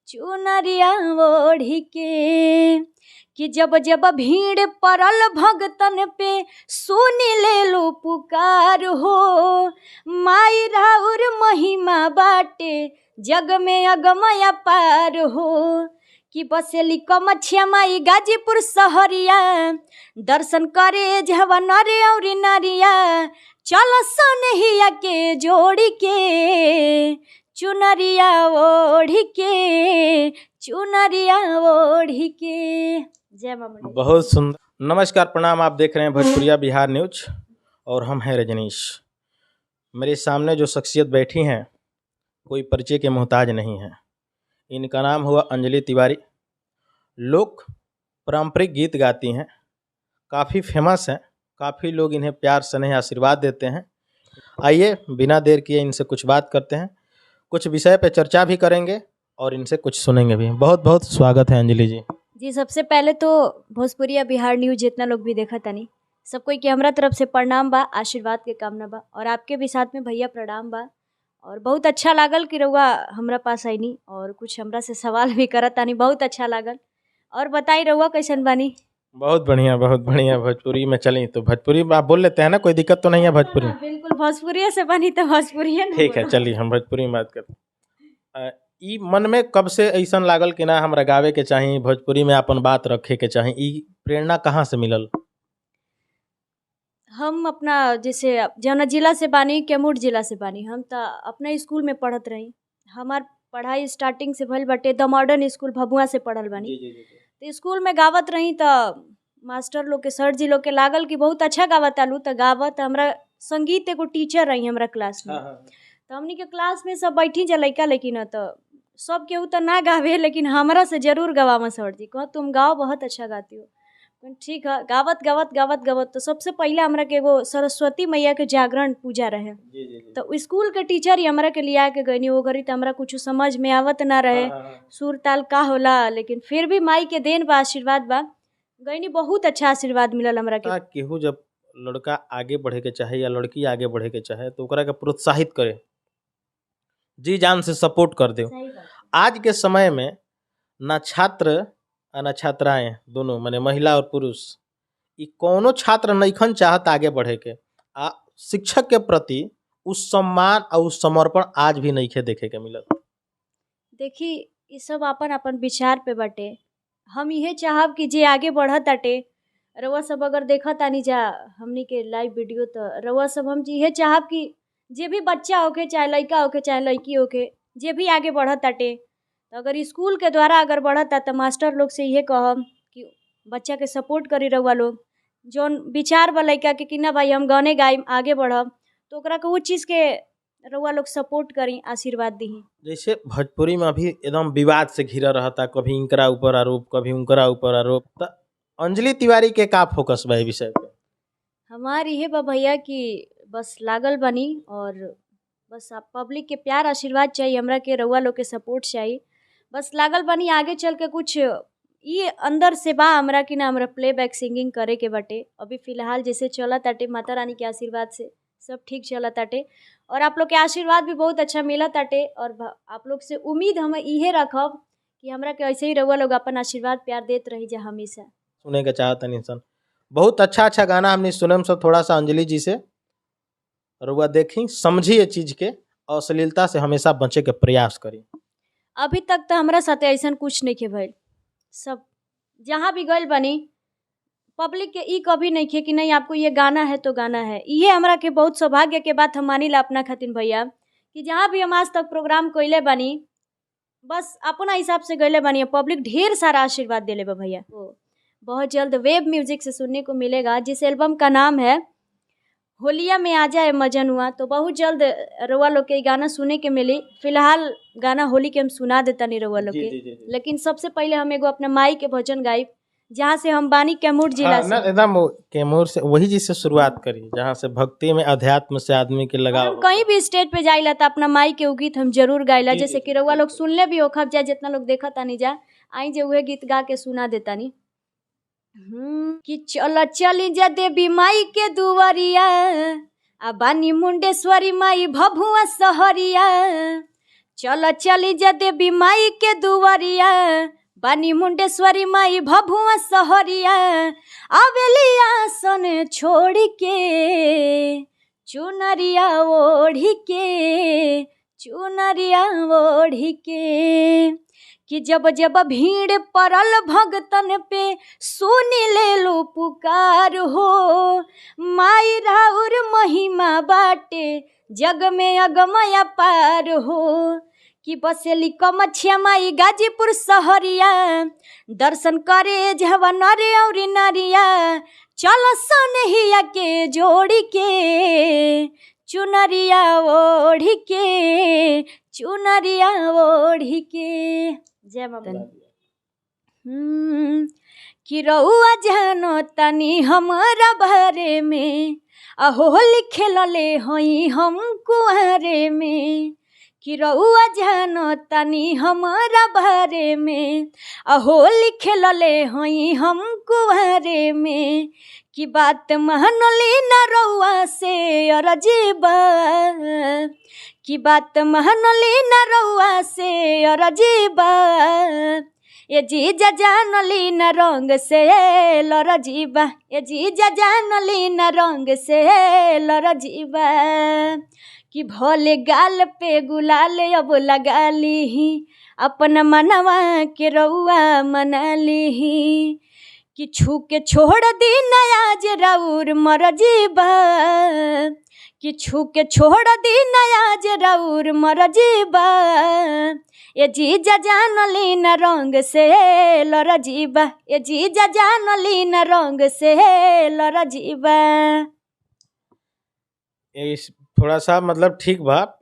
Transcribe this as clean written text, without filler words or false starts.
चुनरिया ओढ़ी के कि जब जब भीड़ पड़ल भगतन पे सुन ले लो पुकार हो। माई राउर महिमा बाटे जग में अगमया पार हो। कि बसेली कमछिया माई गाजीपुर सहरिया दर्शन करे जहवा नरे और नारिया। चल सनहिया के जोड़ी के चुनरिया ओढ़ी के चुनरिया ओढ़ी के। जय मां। बहुत सुंदर। नमस्कार, प्रणाम। आप देख रहे हैं भोजपुरिया बिहार न्यूज और हम हैं रजनीश। मेरे सामने जो शख्सियत बैठी हैं कोई परिचय के मोहताज नहीं है। इनका नाम हुआ अंजलि तिवारी। लोग पारंपरिक गीत गाती हैं, काफ़ी फेमस हैं, काफ़ी लोग इन्हें प्यार स्नेह आशीर्वाद देते हैं। आइए बिना देर किए इनसे कुछ बात करते हैं, कुछ विषय पे चर्चा भी करेंगे और इनसे कुछ सुनेंगे भी। बहुत बहुत स्वागत है अंजलि जी। जी, सबसे पहले तो भोजपुरिया बिहार न्यूज जितना लोग भी देखा तनी सब कोई के हमरा तरफ से प्रणाम बा, आशीर्वाद के कामना बा। और आपके भी साथ में भैया प्रणाम बा। और बहुत अच्छा लागल कि रउआ हमरा पास आईनी और कुछ हमरा से सवाल भी करत तानी, बहुत अच्छा लागल। और बताई रउआ कैसन बानी? बहुत बढ़िया, बहुत बढ़िया। भोजपुरी में चलें तो भोजपुरी में आप बोल लेते हैं ना, कोई दिक्कत तो नहीं है भोजपुरी? बिल्कुल, भोजपुरिया से बानी तो भोजपुरिया ठीक है, चलिए हम भोजपुरी में बात करते हैं। ई मन में कब से ऐसा लागल कि ना हमरा गावे के चाही, भोजपुरी में अपन बात रखे के चाही, ई प्रेरणा कहाँ से मिलल? हम अपना जैसे जौना जिला से बानी, कैमूर जिला से बानी। हम तो अपना स्कूल में पढ़त रही। हमार पढ़ाई स्टार्टिंग से भइल बाटे द मॉडर्न स्कूल भभुआ से पढ़ल बानी। तो स्कूल में गावत रही तो मास्टर लोग के, सर जी लोग के लागल कि बहुत अच्छा गावत आलू। तो गावत हमरा संगीत एगो टीचर रही हमरा क्लास में। तो हमनी के क्लास में सब बैठी जा लइका, लेकिन तो सब केहू तो ना गावे, लेकिन हमरा से जरूर गवावा सर जी। कह तुम गाओ, बहुत अच्छा गाती हो। ठीक है, गावत गावत गावत गावत तो सबसे पहले हमरा के एगो सरस्वती मैया के जागरण पूजा रहे। तो स्कूल के टीचर ही हमरा के लिया के गईनी। वो घड़ी तो हमरा कुछ समझ में आवत ना रहे सुर ताल का होला, लेकिन फिर भी माई के देन बा, आशीर्वाद बा, गईनी। बहुत अच्छा आशीर्वाद मिलल हमरा के। केहू जब लड़का आगे बढ़े के चाहे या लड़की आगे बढ़े के चाहे तो ओकरा के प्रोत्साहित करे, जी जान से सपोर्ट कर दे। आज के समय में ना छात्र ना छात्राएं, दोनों माने महिला और पुरुष, ई कोनो छात्र नइखन चाहत आगे बढ़े के। शिक्षक के प्रति उस सम्मान और उस समर्पण आज भी नइखे देखे के मिलत। देखी, ये सब अपन अपन विचार पे बाटे। हम यह चाहब कि जे आगे बढ़त आटे, रउआ सब अगर देखत आनी जा हमनी के लाइव वीडियो, तो रउआ सब हम यह चाहब कि जे भी बच्चा होके, चाहे लड़का होके चाहे लड़की होके, जे भी आगे बढ़त आटे, तो अगर स्कूल के द्वारा अगर बढ़ता तो मास्टर लोग से यह कहब कि बच्चा के सपोर्ट करी। रउआ लोग जौन विचार बा लइका के कि ना भाई हम गाने गाइम, आगे बढ़ब, तो ओकरा के वो चीज़ के रउआ लोग सपोर्ट करी, आशीर्वाद दी। जैसे भोजपुरी में अभी एकदम विवाद से घिरा रहता, कभी इनकरा ऊपर आरोप, कभी उनकरा ऊपर आरोप। तो अंजलि तिवारी के का फोकस बा विषय पे? हमारी ये बा भैया कि बस लागल बनी और बस आप पब्लिक के प्यार आशीर्वाद चाहिए, हमरा के रउआ लोग के सपोर्ट चाहिए। बस लागल बनी, आगे चल के कुछ ये अंदर से बा हमरा कि ना हमरा प्लेबैक सिंगिंग करे के बाटे। अभी फ़िलहाल जैसे चलत आटे, माता रानी के आशीर्वाद से सब ठीक चलत आटे और आप लोग के आशीर्वाद भी बहुत अच्छा मिलत आटे। और आप लोग से उम्मीद हम इहे रखब कि हमरा के ऐसे ही रउआ लोग अपन आशीर्वाद प्यार देते रही जा हमेशा। सुने के चाहत नहीं सन, बहुत अच्छा अच्छा गाना हमने सुनम सब। थोड़ा सा अंजलि जी से रउआ देखी, समझी ये चीज़ के, अश्लीलता से हमेशा बचे के प्रयास करी। अभी तक तो हमरा साथे ऐसा कुछ नहीं के भइल। सब जहाँ भी गइल बनी, पब्लिक के ई कभी नहीं खे कि नहीं आपको ये गाना है तो गाना है। ये हमरा के बहुत सौभाग्य के बात हम मानी ला अपना खातिर भैया, कि जहाँ भी हम आज तक प्रोग्राम कइले बानी, बस अपना हिसाब से गइले बानी, पब्लिक ढेर सारा आशीर्वाद देले बा भैया। बहुत जल्द वेब म्यूजिक से सुनने को मिलेगा, जिस एल्बम का नाम है होलिया में आ जाए मजनुआ। तो बहुत जल्द रउआ लोग के गाना सुने के मिली। फिलहाल गाना होली के हम सुना देता नहीं रउआ लोग के, लेकिन सबसे पहले हम एगो अपना माई के भजन गाई, जहाँ से हम बानी कैमूर जिला से। एकदम कैमूर से, वही चीज से शुरुआत करी जहाँ से भक्ति में, अध्यात्म से आदमी के लगाव। हम कहीं भी स्टेज पे जाइला तो अपना माई के गीत हम जरूर गाइला, जैसे कि रउआ लोग सुनले भी हो खब जा, जितना लोग देखा तानी जा, आई जे उहे गीत गा के सुना देता नी। कि चल चली जा देवी माई के दुआरिया, आ बानी मुंडेश्वरी माई भभुआ सहरिया। चल चली जा देवी माई के दुआरिया, बानी मुंडेश्वरी माई भभुआ सहरिया, आवेलिया सन छोड़ के चुनरिया ओढ़ी के, चुनरिया ओढ़ी के। कि जब जब भीड़ पड़ल भगतन पे, सुनी ले लो पुकार हो, माई राउर महिमा बाटे जग में अगमया पार हो। कि बसेली कमछिया माई गाजीपुर सहरिया, दर्शन करे जहवा नरे और नारिया, चल सनहिया के जोड़ी के चुनरिया ओढ़ी के, चुनरिया ओढ़ी के। जय माता दी। कि रउआ जानो तनी हमरा बारे में, अहो लिखले हई हम कुआरे में। कि रउआ जानो तनी हमरा बारे में, अहो लिखले हई हम कुआरे में। कि बात महनली न रउआ से अरजीबा, कि बात महनली न रउआ से अरजीबा, ये जीजा जानली न रंग से लरजीबा, ये जीजा जानली न रंग से लरजीबा। कि भोले गाल पे गुलाल अब लगा ली, अपन मनवा के रउआ मना ली। कि छू के छोड़ दी नयाज राउर मरजीबा, कि छू के छोड़ दी नयाज राउर मरजीबा, ये जीजा जानली न रंग से लरजीबा, ये जीजा जानली न रंग से लरजीबा। थोड़ा सा मतलब ठीक बा।